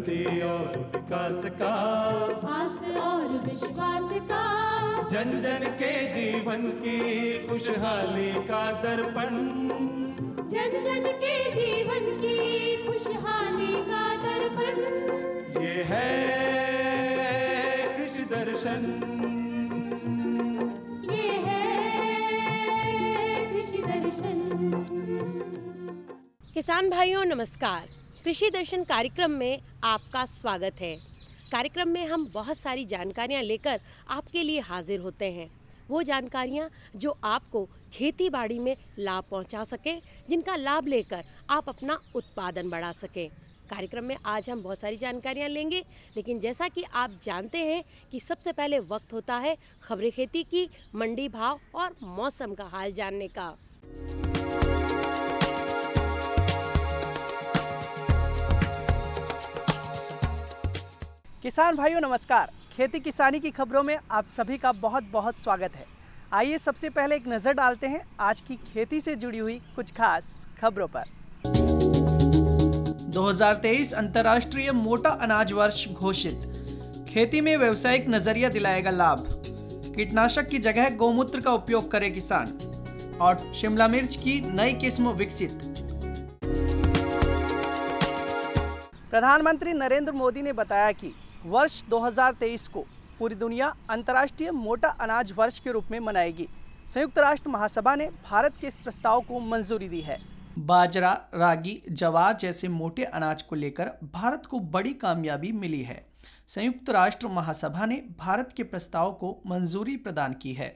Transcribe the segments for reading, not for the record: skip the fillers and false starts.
प्रगति और विकास का, आस और विश्वास का, जन जन के जीवन की खुशहाली का दर्पण, जन जन के जीवन की खुशहाली का दर्पण। ये है कृषि दर्शन, ये है कृषि दर्शन। किसान भाइयों नमस्कार। कृषि दर्शन कार्यक्रम में आपका स्वागत है। कार्यक्रम में हम बहुत सारी जानकारियां लेकर आपके लिए हाजिर होते हैं। वो जानकारियां जो आपको खेती बाड़ी में लाभ पहुंचा सके, जिनका लाभ लेकर आप अपना उत्पादन बढ़ा सकें। कार्यक्रम में आज हम बहुत सारी जानकारियां लेंगे, लेकिन जैसा कि आप जानते हैं कि सबसे पहले वक्त होता है खबरें खेती की, मंडी भाव और मौसम का हाल जानने का। किसान भाइयों नमस्कार। खेती किसानी की खबरों में आप सभी का बहुत बहुत स्वागत है। आइए सबसे पहले एक नज़र डालते हैं आज की खेती से जुड़ी हुई कुछ खास खबरों पर। 2023 अंतर्राष्ट्रीय मोटा अनाज वर्ष घोषित। खेती में व्यावसायिक नजरिया दिलाएगा लाभ। कीटनाशक की जगह गौमूत्र का उपयोग करे किसान। और शिमला मिर्च की नई किस्म विकसित। प्रधानमंत्री नरेंद्र मोदी ने बताया कि वर्ष 2023 को पूरी दुनिया अंतर्राष्ट्रीय मोटा अनाज वर्ष के रूप में मनाएगी। संयुक्त राष्ट्र महासभा ने भारत के इस प्रस्ताव को मंजूरी दी है। बाजरा, रागी, जवार जैसे मोटे अनाज को लेकर भारत को बड़ी कामयाबी मिली है। संयुक्त राष्ट्र महासभा ने भारत के प्रस्ताव को मंजूरी प्रदान की है।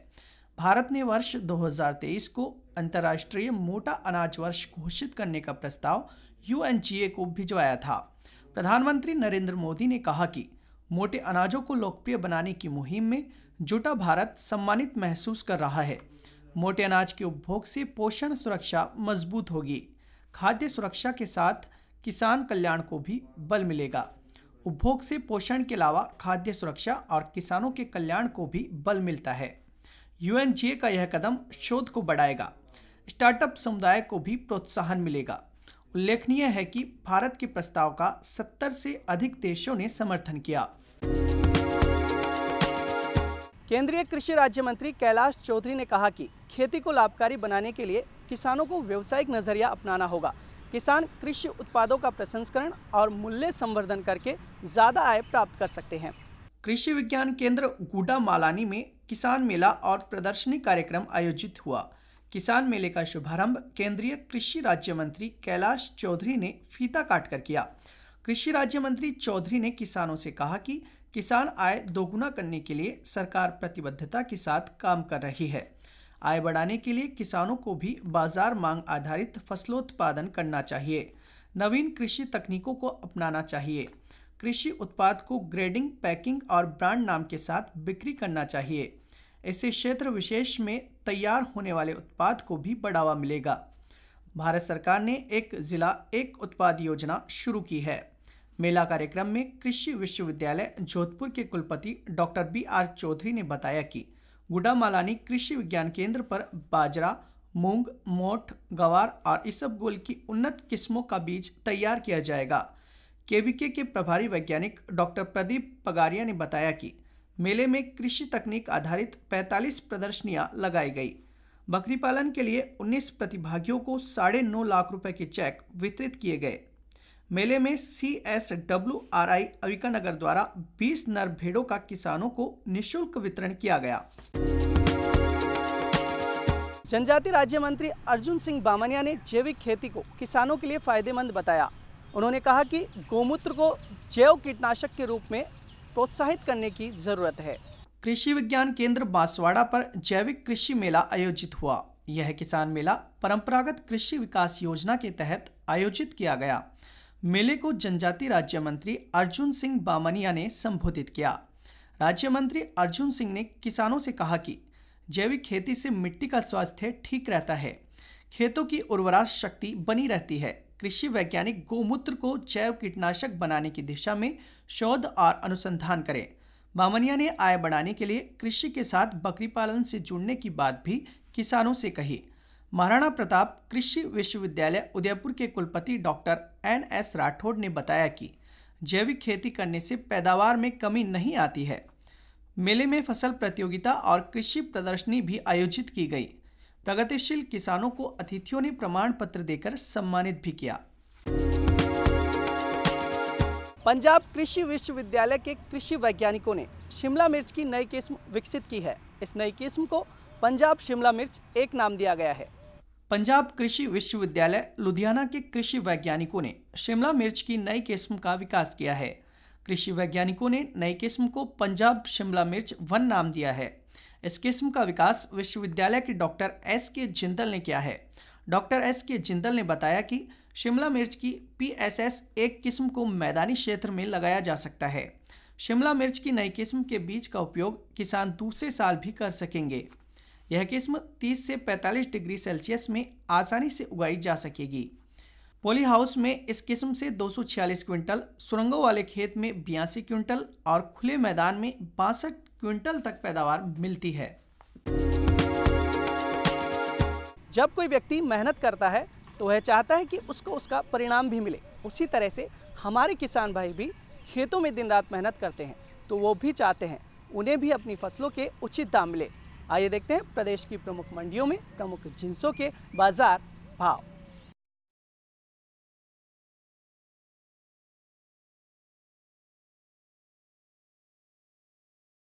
भारत ने वर्ष 2023 को अंतर्राष्ट्रीय मोटा अनाज वर्ष घोषित करने का प्रस्ताव UNGA को भिजवाया था। प्रधानमंत्री नरेंद्र मोदी ने कहा कि मोटे अनाजों को लोकप्रिय बनाने की मुहिम में जुटा भारत सम्मानित महसूस कर रहा है। मोटे अनाज के उपभोग से पोषण सुरक्षा मजबूत होगी। खाद्य सुरक्षा के साथ किसान कल्याण को भी बल मिलेगा। उपभोग से पोषण के अलावा खाद्य सुरक्षा और किसानों के कल्याण को भी बल मिलता है। UNGA का यह कदम शोध को बढ़ाएगा। स्टार्टअप समुदाय को भी प्रोत्साहन मिलेगा। उल्लेखनीय है कि भारत के प्रस्ताव का 70 से अधिक देशों ने समर्थन किया। केंद्रीय कृषि राज्य मंत्री कैलाश चौधरी ने कहा कि खेती को लाभकारी बनाने के लिए किसानों को व्यावसायिक नजरिया अपनाना होगा। किसान कृषि उत्पादों का प्रसंस्करण और मूल्य संवर्धन करके ज्यादा आय प्राप्त कर सकते हैं। कृषि विज्ञान केंद्र गुडामालानी में किसान मेला और प्रदर्शनी कार्यक्रम आयोजित हुआ। किसान मेले का शुभारंभ केंद्रीय कृषि राज्य मंत्री कैलाश चौधरी ने फीता काटकर किया। कृषि राज्य मंत्री चौधरी ने किसानों से कहा कि किसान आय दोगुना करने के लिए सरकार प्रतिबद्धता के साथ काम कर रही है। आय बढ़ाने के लिए किसानों को भी बाजार मांग आधारित फसलोत्पादन करना चाहिए। नवीन कृषि तकनीकों को अपनाना चाहिए। कृषि उत्पाद को ग्रेडिंग, पैकिंग और ब्रांड नाम के साथ बिक्री करना चाहिए। इससे क्षेत्र विशेष में तैयार होने वाले उत्पाद को भी बढ़ावा मिलेगा। भारत सरकार ने एक जिला एक उत्पाद योजना शुरू की है। मेला कार्यक्रम में कृषि विश्वविद्यालय जोधपुर के कुलपति डॉक्टर BR चौधरी ने बताया कि गुडामालानी कृषि विज्ञान केंद्र पर बाजरा, मूंग, मोठ, गवार और इसबगोल की उन्नत किस्मों का बीज तैयार किया जाएगा। KVK के प्रभारी वैज्ञानिक डॉक्टर प्रदीप पगारिया ने बताया कि मेले में कृषि तकनीक आधारित 45 प्रदर्शनियां लगाई गई। बकरी पालन के लिए 19 प्रतिभागियों को 9.5 लाख रुपए के चेक वितरित किए गए। मेले में CSWRI अविकानगर द्वारा 20 नर भेड़ों का किसानों को निःशुल्क वितरण किया गया। जनजाति राज्य मंत्री अर्जुन सिंह बामनिया ने जैविक खेती को किसानों के लिए फायदेमंद बताया। उन्होंने कहा कि गौमूत्र को जैव कीटनाशक के रूप में प्रोत्साहित करने की जरूरत है। कृषि विज्ञान केंद्र बांसवाड़ा पर जैविक कृषि मेला आयोजित हुआ। यह किसान मेला परंपरागत कृषि विकास योजना के तहत आयोजित किया गया। मेले को जनजाति राज्य मंत्री अर्जुन सिंह बामनिया ने संबोधित किया। राज्य मंत्री अर्जुन सिंह ने किसानों से कहा कि जैविक खेती से मिट्टी का स्वास्थ्य ठीक रहता है, खेतों की उर्वरा शक्ति बनी रहती है। कृषि वैज्ञानिक गौमूत्र को जैव कीटनाशक बनाने की दिशा में शोध और अनुसंधान करें। बामनिया ने आय बढ़ाने के लिए कृषि के साथ बकरी पालन से जुड़ने की बात भी किसानों से कही। महाराणा प्रताप कृषि विश्वविद्यालय उदयपुर के कुलपति डॉक्टर NS राठौड़ ने बताया कि जैविक खेती करने से पैदावार में कमी नहीं आती है। मेले में फसल प्रतियोगिता और कृषि प्रदर्शनी भी आयोजित की गई। प्रगतिशील किसानों को अतिथियों ने प्रमाण पत्र देकर सम्मानित भी किया। पंजाब कृषि विश्वविद्यालय के कृषि वैज्ञानिकों ने शिमला मिर्च की नई किस्म विकसित की है। इस नई किस्म को पंजाब शिमला मिर्च एक नाम दिया गया है। पंजाब कृषि विश्वविद्यालय लुधियाना के कृषि वैज्ञानिकों ने शिमला मिर्च की नई किस्म का विकास किया है। कृषि वैज्ञानिकों ने नई किस्म को पंजाब शिमला मिर्च 1 नाम दिया है। इस किस्म का विकास विश्वविद्यालय के डॉक्टर S.K. जिंदल ने किया है। Doctor S.K. जिंदल ने बताया कि शिमला मिर्च की PSS 1 किस्म को मैदानी क्षेत्र में लगाया जा सकता है। शिमला मिर्च की नई किस्म के बीज का उपयोग किसान दूसरे साल भी कर सकेंगे। यह किस्म 30 से 45 डिग्री सेल्सियस में आसानी से उगाई जा सकेगी। पॉली हाउस में इस किस्म से 246 क्विंटल, सुरंगों वाले खेत में 82 क्विंटल और खुले मैदान में 62 क्विंटल तक पैदावार मिलती है। जब कोई व्यक्ति मेहनत करता है तो वह चाहता है कि उसको उसका परिणाम भी मिले। उसी तरह से हमारे किसान भाई भी खेतों में दिन रात मेहनत करते हैं, तो वो भी चाहते हैं उन्हें भी अपनी फसलों के उचित दाम मिले। आइए देखते हैं प्रदेश की प्रमुख मंडियों में प्रमुख जिन्सों के बाजार भाव।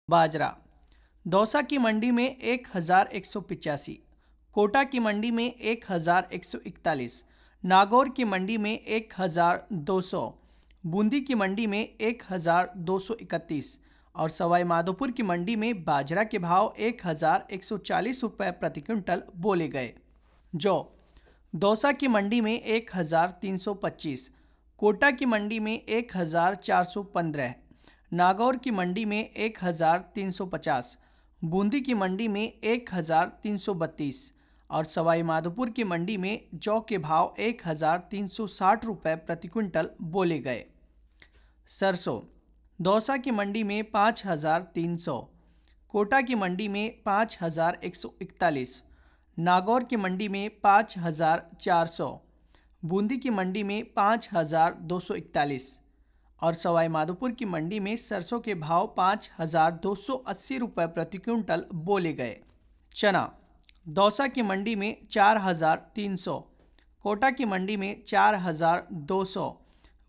बाजरा दौसा की मंडी में 1185, कोटा की मंडी में 1141, नागौर की मंडी में 1200, बूंदी की मंडी में 1231 और सवाई माधोपुर की मंडी में बाजरा के भाव 1140 रुपये प्रति क्विंटल बोले गए। जौ दौसा की मंडी में 1325, कोटा की मंडी में 1415, नागौर की मंडी में 1350, बूंदी की मंडी में 1332 और सवाई माधोपुर की मंडी में जौ के भाव 1360 रुपये प्रति क्विंटल बोले गए। सरसों दौसा की मंडी में 5300, कोटा की मंडी में 5141, नागौर की मंडी में 5400, बूंदी की मंडी में 5241 और सवाई माधोपुर की मंडी में सरसों के भाव 5280 रुपये प्रति क्विंटल बोले गए। चना दौसा की मंडी में 4300, कोटा की मंडी में 4200,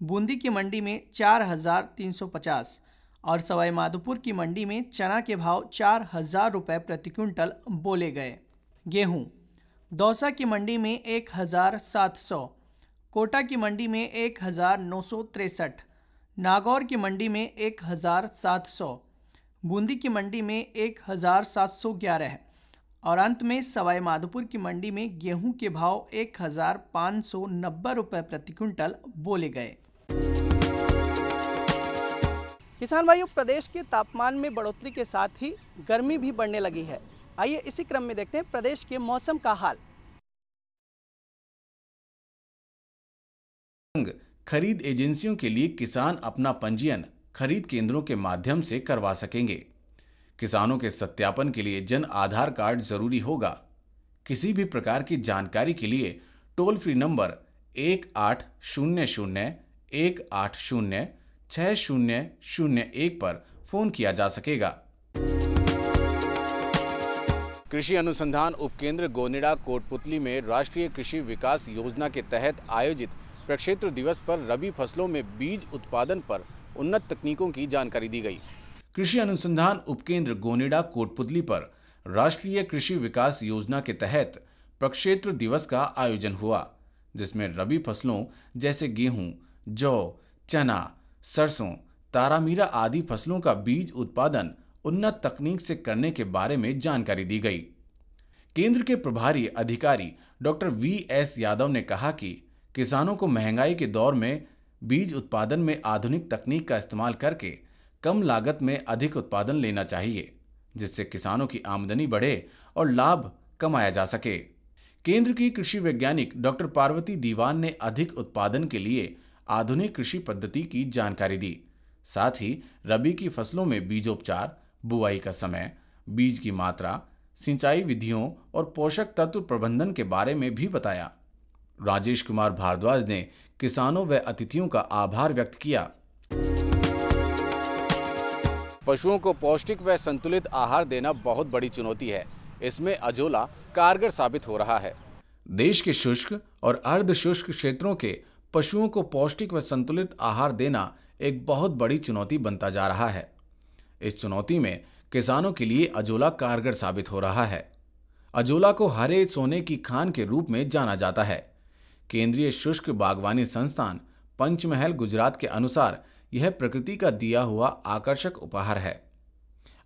बूंदी की मंडी में 4350 और सवाई माधोपुर की मंडी में चना के भाव 4000 रुपये प्रति क्विंटल बोले गए। गेहूं दौसा की मंडी में 1700, कोटा की मंडी में 1963, नागौर की मंडी में 1700, बूंदी की मंडी में 1711 और अंत में सवाई माधोपुर की मंडी में गेहूं के भाव 1590 रुपये प्रति क्विंटल बोले गए। किसान भाइयों, प्रदेश के तापमान में बढ़ोतरी के साथ ही गर्मी भी बढ़ने लगी है। आइए इसी क्रम में देखते हैं प्रदेश के मौसम का हाल। खरीद एजेंसियों के लिए किसान अपना पंजीयन खरीद केंद्रों के माध्यम से करवा सकेंगे। किसानों के सत्यापन के लिए जन आधार कार्ड जरूरी होगा। किसी भी प्रकार की जानकारी के लिए टोल फ्री नंबर 1800-180-6001 पर फोन किया जा सकेगा। कृषि अनुसंधान उपकेंद्र गोनेडा कोटपुतली में राष्ट्रीय कृषि विकास योजना के तहत आयोजित प्रक्षेत्र दिवस पर रबी फसलों में बीज उत्पादन पर उन्नत तकनीकों की जानकारी दी गई। कृषि अनुसंधान उपकेंद्र गोनेडा कोटपुतली पर राष्ट्रीय कृषि विकास योजना के तहत प्रक्षेत्र दिवस का आयोजन हुआ, जिसमें रबी फसलों जैसे गेहूं, जौ, चना, सरसों, तारामीरा आदि फसलों का बीज उत्पादन उन्नत तकनीक से करने के बारे में जानकारी दी गई। केंद्र के प्रभारी अधिकारी डॉक्टर V.S. यादव ने कहा कि किसानों को महंगाई के दौर में बीज उत्पादन में आधुनिक तकनीक का इस्तेमाल करके कम लागत में अधिक उत्पादन लेना चाहिए, जिससे किसानों की आमदनी बढ़े और लाभ कमाया जा सके। केंद्र की कृषि वैज्ञानिक डॉक्टर पार्वती दीवान ने अधिक उत्पादन के लिए आधुनिक कृषि पद्धति की जानकारी दी। साथ ही रबी की फसलों में बीजोपचार, बुआई का समय, बीज की मात्रा, सिंचाई विधियों और पोषक तत्व प्रबंधन के बारे में भी बताया। राजेश कुमार भारद्वाज ने किसानों व अतिथियों का आभार व्यक्त किया। पशुओं को पौष्टिक व संतुलित आहार देना बहुत बड़ी चुनौती है। इसमें अजोला कारगर साबित हो रहा है। देश के शुष्क और अर्ध शुष्क क्षेत्रों के पशुओं को पौष्टिक व संतुलित आहार देना एक बहुत बड़ी चुनौती बनता जा रहा है। इस चुनौती में किसानों के लिए अजोला कारगर साबित हो रहा है। अजोला को हरे सोने की खान के रूप में जाना जाता है। केंद्रीय शुष्क बागवानी संस्थान पंचमहल गुजरात के अनुसार यह प्रकृति का दिया हुआ आकर्षक उपहार है।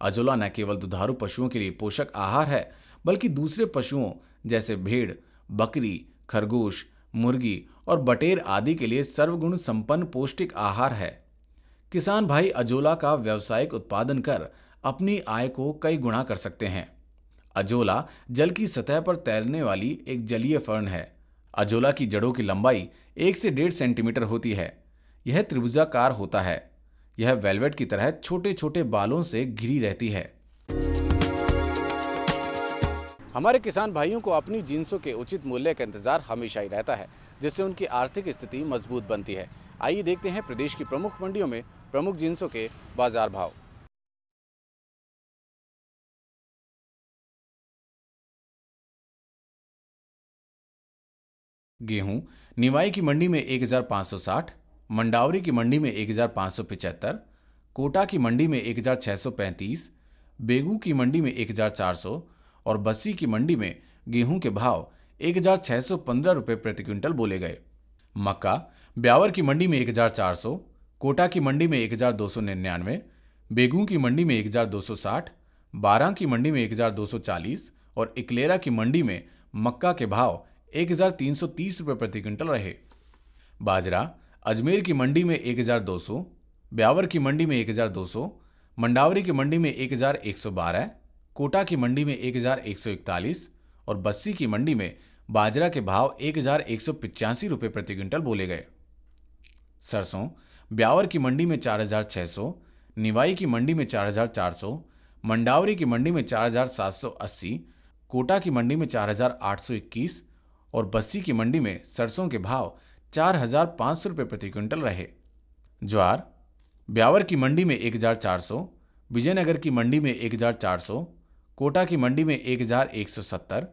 अजोला न केवल दुधारू पशुओं के लिए पोषक आहार है, बल्कि दूसरे पशुओं जैसे भेड़, बकरी, खरगोश, मुर्गी और बटेर आदि के लिए सर्वगुण संपन्न पौष्टिक आहार है। किसान भाई अजोला का व्यावसायिक उत्पादन कर अपनी आय को कई गुणा कर सकते हैं। अजोला जल की सतह पर तैरने वाली एक जलीय फर्न है। अजोला की जड़ों की लंबाई 1 से 1.5 सेंटीमीटर होती है। यह त्रिभुजाकार होता है। यह वेलवेट की तरह छोटे छोटे बालों से घिरी रहती है। हमारे किसान भाइयों को अपनी जिंसों के उचित मूल्य का इंतजार हमेशा ही रहता है, जिससे उनकी आर्थिक स्थिति मजबूत बनती है। आइए देखते हैं प्रदेश की प्रमुख मंडियों में प्रमुख जिंसों के बाजार भाव। गेहूं निवाई की मंडी में 1560, मंडावरी की मंडी में 1575, कोटा की मंडी में 1635, बेगू की मंडी में 1400 और बस्सी की मंडी में गेहूं के भाव 1615 रुपये प्रति क्विंटल बोले गए। मक्का ब्यावर की मंडी में 1400, कोटा की मंडी में 1299, बेगू की मंडी में 1260, बारां की मंडी में 1240 और इकलेरा की मंडी में मक्का के भाव 1330 रुपये प्रति क्विंटल रहे। बाजरा अजमेर की मंडी में 1200, ब्यावर की मंडी में 1200, मंडावरी की मंडी में 1112, कोटा की मंडी में 1141 और बस्सी की मंडी में बाजरा के भाव 1185 रुपये प्रति क्विंटल बोले गए। सरसों ब्यावर की मंडी में 4600, निवाई की मंडी में 4400, मंडावरी की मंडी में 4780, कोटा की मंडी में 4821 और बस्सी की मंडी में सरसों के भाव 4500 रुपये प्रति क्विंटल रहे। ज्वार ब्यावर की मंडी में 1400, विजयनगर की मंडी में 1400, कोटा की मंडी में 1170,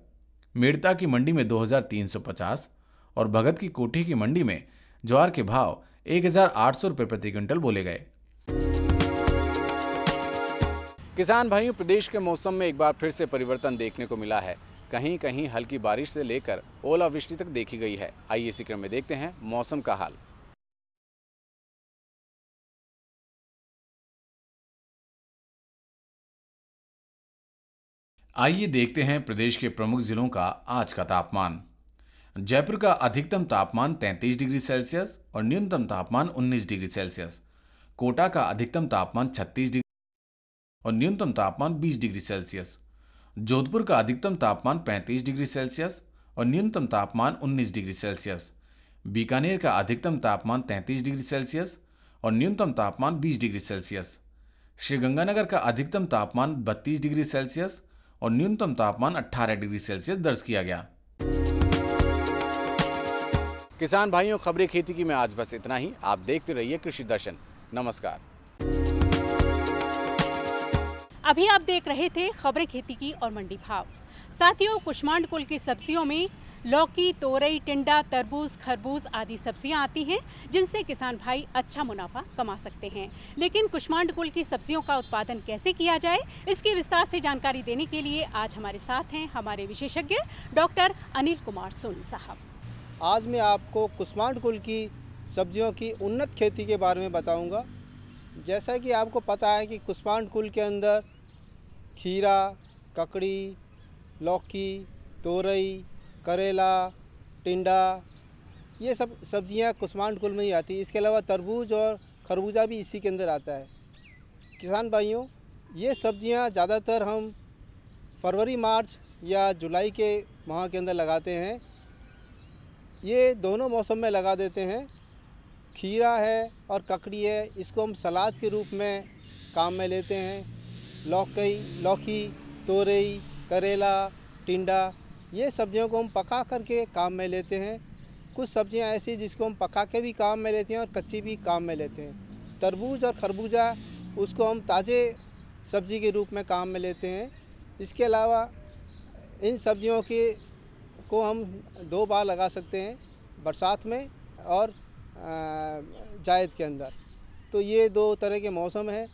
मेड़ता की मंडी में 2350 और भगत की कोठी की मंडी में ज्वार के भाव 1800 रुपये प्रति क्विंटल बोले गए। किसान भाइयों, प्रदेश के मौसम में एक बार फिर से परिवर्तन देखने को मिला है। कहीं कहीं हल्की बारिश से लेकर ओलावृष्टि तक देखी गई है। आइए इसी क्रम में देखते हैं मौसम का हाल। आइए देखते हैं प्रदेश के प्रमुख जिलों का आज का तापमान। जयपुर का अधिकतम तापमान 33 डिग्री सेल्सियस और न्यूनतम तापमान 19 डिग्री सेल्सियस। कोटा का अधिकतम तापमान 36 डिग्री और न्यूनतम तापमान 20 डिग्री सेल्सियस। जोधपुर का अधिकतम तापमान 35 डिग्री सेल्सियस और न्यूनतम तापमान 19 डिग्री सेल्सियस। बीकानेर का अधिकतम तापमान 33 डिग्री सेल्सियस और न्यूनतम तापमान 20 डिग्री सेल्सियस। श्रीगंगानगर का अधिकतम तापमान 32 डिग्री सेल्सियस और न्यूनतम तापमान 18 डिग्री सेल्सियस दर्ज किया गया। किसान भाइयों, खबरें खेती की में आज बस इतना ही। आप देखते रहिए कृषि दर्शन। नमस्कार। अभी आप देख रहे थे खबरें खेती की और मंडी भाव। साथियों, कुष्मांड कुल की सब्जियों में लौकी, तोरई, टिंडा, तरबूज, खरबूज आदि सब्जियां आती हैं, जिनसे किसान भाई अच्छा मुनाफा कमा सकते हैं। लेकिन कुष्मांड कुल की सब्जियों का उत्पादन कैसे किया जाए, इसकी विस्तार से जानकारी देने के लिए आज हमारे साथ हैं हमारे विशेषज्ञ डॉक्टर अनिल कुमार सोनी साहब। आज मैं आपको कुष्मांड कुल की सब्जियों की उन्नत खेती के बारे में बताऊंगा। जैसा कि आपको पता है कि कुष्मांड कुल के अंदर खीरा, ककड़ी, लौकी, तोरई, करेला, टिंडा, ये सब सब्जियां कुष्मांड कुल में ही आती है। इसके अलावा तरबूज और खरबूजा भी इसी के अंदर आता है। किसान भाइयों, ये सब्जियां ज़्यादातर हम फरवरी, मार्च या जुलाई के माह के अंदर लगाते हैं। ये दोनों मौसम में लगा देते हैं। खीरा है और ककड़ी है, इसको हम सलाद के रूप में काम में लेते हैं। लौकी, तोरई, करेला, टिंडा, ये सब्जियों को हम पका करके काम में लेते हैं। कुछ सब्जियां ऐसी जिसको हम पका के भी काम में लेते हैं और कच्ची भी काम में लेते हैं। तरबूज और खरबूजा उसको हम ताज़े सब्जी के रूप में काम में लेते हैं। इसके अलावा इन सब्जियों को हम 2 बार लगा सकते हैं, बरसात में और जायद के अंदर। तो ये 2 तरह के मौसम हैं।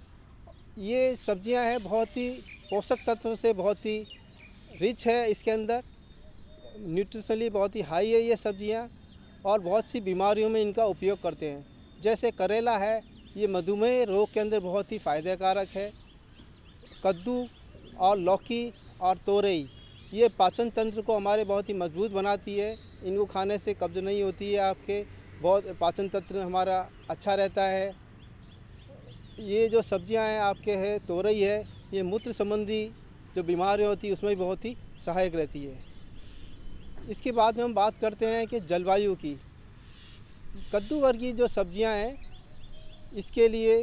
ये सब्जियां हैं बहुत ही पोषक तत्व से बहुत ही रिच है, इसके अंदर न्यूट्रिशनली बहुत ही हाई है ये सब्जियां, और बहुत सी बीमारियों में इनका उपयोग करते हैं। जैसे करेला है, ये मधुमेह रोग के अंदर बहुत ही फ़ायदेकारक है। कद्दू और लौकी और तोरई ये पाचन तंत्र को हमारे बहुत ही मजबूत बनाती है। इनको खाने से कब्ज़ नहीं होती है, आपके बहुत पाचन तंत्र हमारा अच्छा रहता है। ये जो सब्जियां हैं आपके है, तोरई है, ये मूत्र संबंधी जो बीमारियाँ होती है उसमें भी बहुत ही सहायक रहती है। इसके बाद में हम बात करते हैं कि जलवायु की। कद्दू वर्गीय जो सब्जियां हैं इसके लिए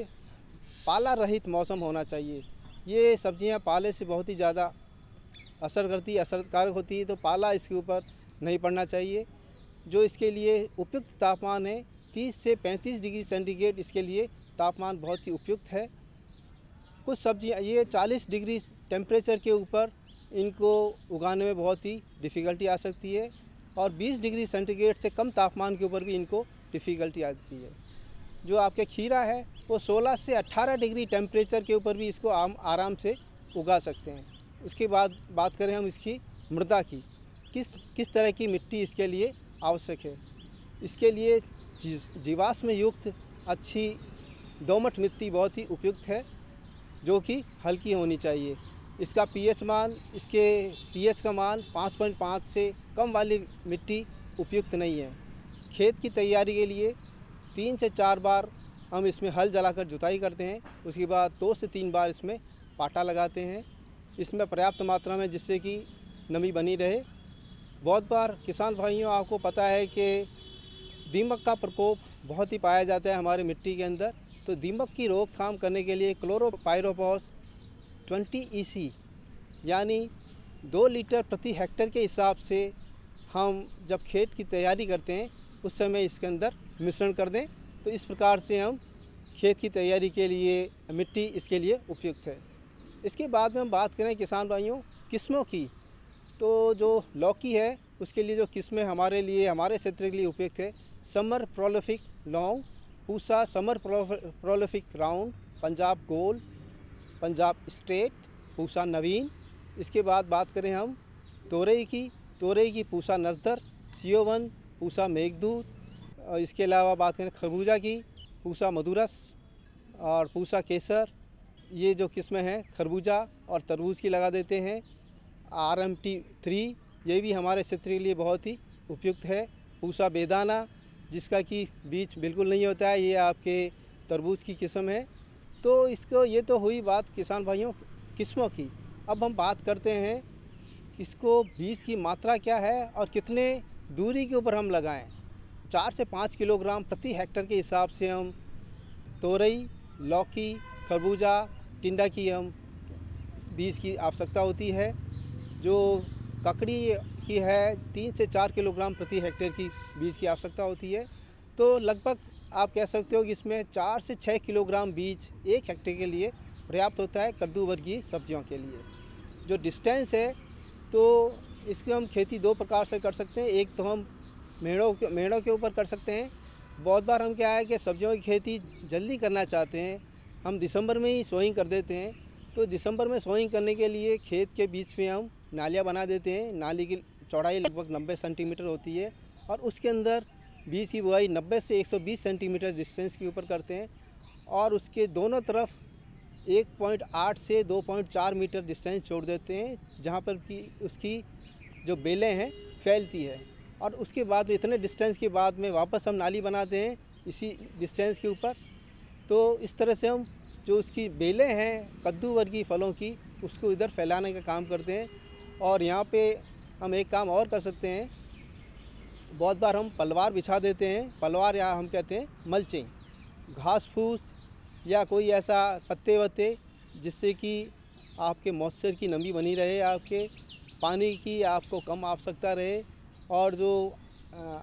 पाला रहित मौसम होना चाहिए। ये सब्जियां पाले से बहुत ही ज़्यादा असरकारक होती है, तो पाला इसके ऊपर नहीं पड़ना चाहिए। जो इसके लिए उपयुक्त तापमान है 30 से 35 डिग्री सेंटीग्रेड, इसके लिए तापमान बहुत ही उपयुक्त है। कुछ सब्जियां ये 40 डिग्री टेम्परेचर के ऊपर इनको उगाने में बहुत ही डिफ़िकल्टी आ सकती है, और 20 डिग्री सेंटीग्रेड से कम तापमान के ऊपर भी इनको डिफ़िकल्टी आती है। जो आपके खीरा है वो 16 से 18 डिग्री टेम्परेचर के ऊपर भी इसको आराम से उगा सकते हैं। उसके बाद बात करें हम इसकी मृदा की, किस तरह की मिट्टी इसके लिए आवश्यक है। इसके लिए जीवाश्म युक्त अच्छी दोमट मिट्टी बहुत ही उपयुक्त है, जो कि हल्की होनी चाहिए। इसका पीएच का मान 5.5 से कम वाली मिट्टी उपयुक्त नहीं है। खेत की तैयारी के लिए 3 से 4 बार हम इसमें हल जलाकर जुताई करते हैं। उसके बाद 2 से 3 बार इसमें पाटा लगाते हैं, इसमें पर्याप्त मात्रा में, जिससे कि नमी बनी रहे। बहुत बार किसान भाइयों, आपको पता है कि दीमक का प्रकोप बहुत ही पाया जाता है हमारे मिट्टी के अंदर। तो दीमक की रोकथाम करने के लिए क्लोरोपाइरोफॉस 20 EC यानी 2 लीटर प्रति हेक्टेयर के हिसाब से हम जब खेत की तैयारी करते हैं उस समय इसके अंदर मिश्रण कर दें। तो इस प्रकार से हम खेत की तैयारी के लिए मिट्टी इसके लिए उपयुक्त है। इसके बाद में हम बात करें किसान भाइयों किस्मों की, तो जो लौकी है उसके लिए जो किस्में हमारे क्षेत्र के लिए उपयुक्त है, summer prolific long, Pusa summer prolific round, Punjab gold, Punjab straight, Pusa Naveen. इसके बाद बात करें हम तोरई की पूसा नजदर, CO1 पूसा मेघदूत। और इसके अलावा बात करें खरबूजा की, पूसा मधुरस और पूसा केसर। ये जो किस्में हैं खरबूजा और तरबूज की लगा देते हैं। RMT3 ये भी हमारे क्षेत्र के लिए बहुत ही उपयुक्त है। पूसा बेदाना, जिसका कि बीज बिल्कुल नहीं होता है, ये आपके तरबूज की किस्म है। तो ये तो हुई बात किसान भाइयों किस्मों की। अब हम बात करते हैं इसको बीज की मात्रा क्या है और कितने दूरी के ऊपर हम लगाएं। 4 से 5 किलोग्राम प्रति हेक्टेयर के हिसाब से हम तोरई, लौकी, खरबूजा, टिंडा की हम बीज की आवश्यकता होती है। जो ककड़ी की है 3 से 4 किलोग्राम प्रति हेक्टेयर की बीज की आवश्यकता होती है। तो लगभग आप कह सकते हो कि इसमें 4 से 6 किलोग्राम बीज 1 हेक्टेयर के लिए पर्याप्त होता है कद्दू वर्गीय सब्जियों के लिए। जो डिस्टेंस है तो इसकी हम खेती 2 प्रकार से कर सकते हैं। एक तो हम मेड़ों के ऊपर कर सकते हैं। बहुत बार हम क्या है कि सब्जियों की खेती जल्दी करना चाहते हैं, हम दिसंबर में ही सोइंग कर देते हैं। तो दिसंबर में सोइंग करने के लिए खेत के बीच में हम नालियाँ बना देते हैं। नाली की चौड़ाई लगभग 90 सेंटीमीटर होती है और उसके अंदर बीज की बुआई 90 से 120 सेंटीमीटर डिस्टेंस के ऊपर करते हैं, और उसके दोनों तरफ 1.8 से 2.4 मीटर डिस्टेंस छोड़ देते हैं, जहाँ पर कि उसकी जो बेलें हैं फैलती है। और उसके बाद इतने डिस्टेंस के बाद में वापस हम नाली बनाते हैं इसी डिस्टेंस के ऊपर। तो इस तरह से हम जो उसकी बेलें हैं कद्दू वर्गीय फलों की, उसको इधर फैलाने का काम करते हैं। और यहाँ पे हम एक काम और कर सकते हैं, बहुत बार हम पलवार बिछा देते हैं। पलवार या हम कहते हैं मल्चिंग, घास फूस या कोई ऐसा पत्ते वत्ते, जिससे कि आपके मॉइस्चर की नमी बनी रहे, आपके पानी की आपको कम आवश्यकता रहे। और जो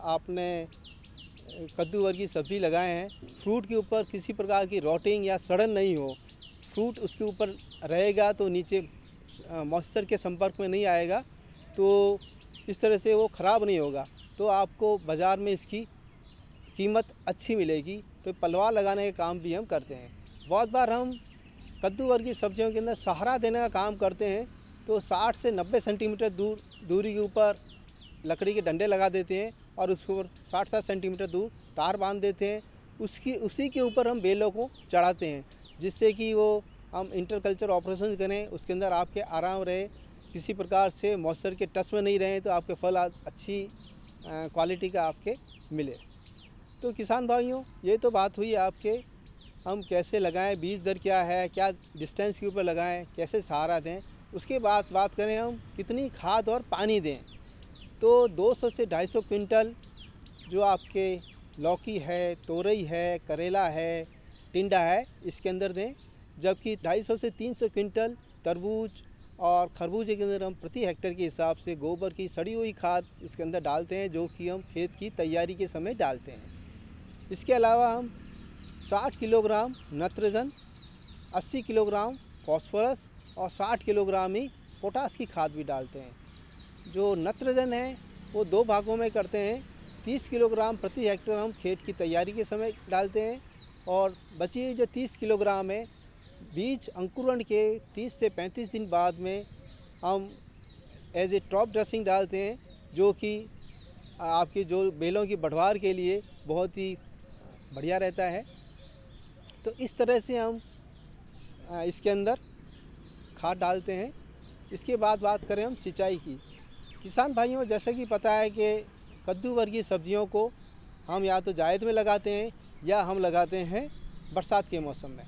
आपने कद्दू वर्गी सब्ज़ी लगाए हैं, फ्रूट के ऊपर किसी प्रकार की रॉटिंग या सड़न नहीं हो, फ्रूट उसके ऊपर रहेगा तो नीचे मॉइस्चर के संपर्क में नहीं आएगा, तो इस तरह से वो ख़राब नहीं होगा, तो आपको बाज़ार में इसकी कीमत अच्छी मिलेगी। तो पलवार लगाने का काम भी हम करते हैं। बहुत बार हम कद्दू वर्गी सब्जियों के अंदर सहारा देने का काम करते हैं, तो 60 से 90 सेंटीमीटर दूरी के ऊपर लकड़ी के डंडे लगा देते हैं और उसके ऊपर 60-60 सेंटीमीटर दूर तार बांध देते हैं। उसी के ऊपर हम बेलों को चढ़ाते हैं, जिससे कि वो हम इंटरकल्चर ऑपरेशन करें, उसके अंदर आपके आराम रहे, किसी प्रकार से मॉइस्चर के टच में नहीं रहे, तो आपके फल अच्छी क्वालिटी का आपके मिले। तो किसान भाइयों, ये तो बात हुई आपके हम कैसे लगाएं, बीज दर क्या है, क्या डिस्टेंस के ऊपर लगाएं, कैसे सहारा दें। उसके बाद बात करें हम कितनी खाद और पानी दें, तो 200 से 250 क्विंटल जो आपके लौकी है, तोरई है, करेला है, टिंडा है, इसके अंदर दें। जबकि 250 से 300 क्विंटल तरबूज और खरबूजे के अंदर हम प्रति हेक्टेयर के हिसाब से गोबर की सड़ी हुई खाद इसके अंदर डालते हैं, जो कि हम खेत की तैयारी के समय डालते हैं। इसके अलावा हम 60 किलोग्राम नाइट्रोजन, 80 किलोग्राम फॉस्फोरस और 60 किलोग्राम ही पोटास की खाद भी डालते हैं। जो नाइट्रोजन है वो 2 भागों में करते हैं, 30 किलोग्राम प्रति हेक्टेयर हम खेत की तैयारी के समय डालते हैं, और बची हुई जो 30 किलोग्राम है बीज अंकुरण के 30 से 35 दिन बाद में हम एज ए टॉप ड्रेसिंग डालते हैं, जो कि आपकी जो बेलों की बढ़वार के लिए बहुत ही बढ़िया रहता है। तो इस तरह से हम इसके अंदर खाद डालते हैं। इसके बाद बात करें हम सिंचाई की। किसान भाइयों, जैसे कि पता है कि कद्दू वर्गीय सब्जियों को हम या तो जायद में लगाते हैं या हम लगाते हैं बरसात के मौसम में।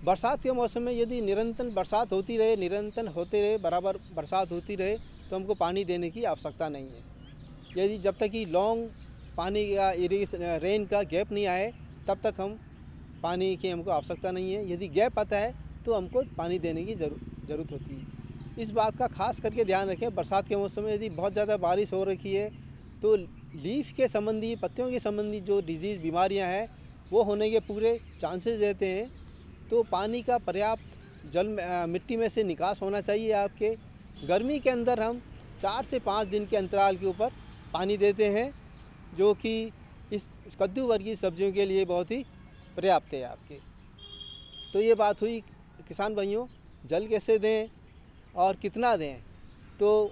बरसात के मौसम में यदि निरंतर बरसात होती रहे, निरंतर होते रहे, बराबर बरसात होती रहे, तो हमको पानी देने की आवश्यकता नहीं है। यदि जब तक कि लॉन्ग पानी का इरिगेशन रेन का गैप नहीं आए, तब तक हम पानी की हमको आवश्यकता नहीं है। यदि गैप आता है तो हमको पानी देने की ज़रूरत होती है। इस बात का खास करके ध्यान रखें, बरसात के मौसम में यदि बहुत ज़्यादा बारिश हो रखी है तो लीफ के संबंधी, पत्तियों के संबंधी जो डिजीज़ बीमारियां हैं वो होने के पूरे चांसेस रहते हैं। तो पानी का पर्याप्त मिट्टी में से निकास होना चाहिए आपके। गर्मी के अंदर हम 4 से 5 दिन के अंतराल के ऊपर पानी देते हैं, जो कि इस कद्दू वर्गीय सब्जियों के लिए बहुत ही पर्याप्त है आपके। तो ये बात हुई किसान भाइयों, जल कैसे दें और कितना दें। तो